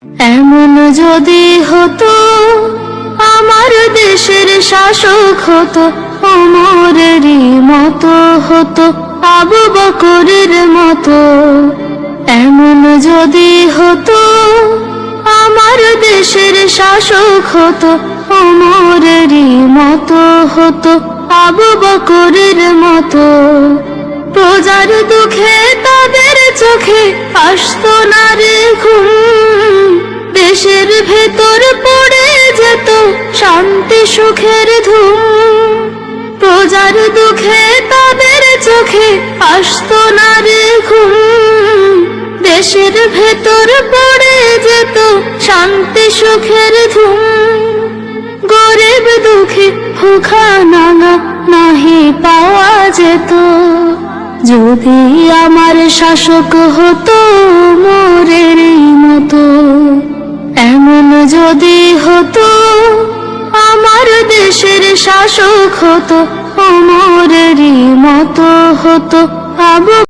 এমন যদি হতো আমার দেশের শাসক হতো, ওমরেরই মতো হতো, আবু বকরের মতো। এমন যদি হতো আমার দেশের শাসক হতো, ওমরেরই মতো হতো, আবু বকরের মতো। প্রজার দুঃখে তাদের চোখে আসতো না রে ঘুম, দেশের ভেতর পড়ে যেত শান্তি সুখের ধুম। প্রজার দুঃখে তাদের চোখে আসতো না রে ঘুম, দেশের ভেতর পড়ে যেত শান্তি সুখের ধুম। গরিব দুঃখী ভুখা নাঙা নাহি পাওয়া যেত, যদি আমার শাসক হতো ওমরেরই মতো। এমন যদি হতো আমার দেশের শাসক হতো, ওমরেরই মতো হতো, আবু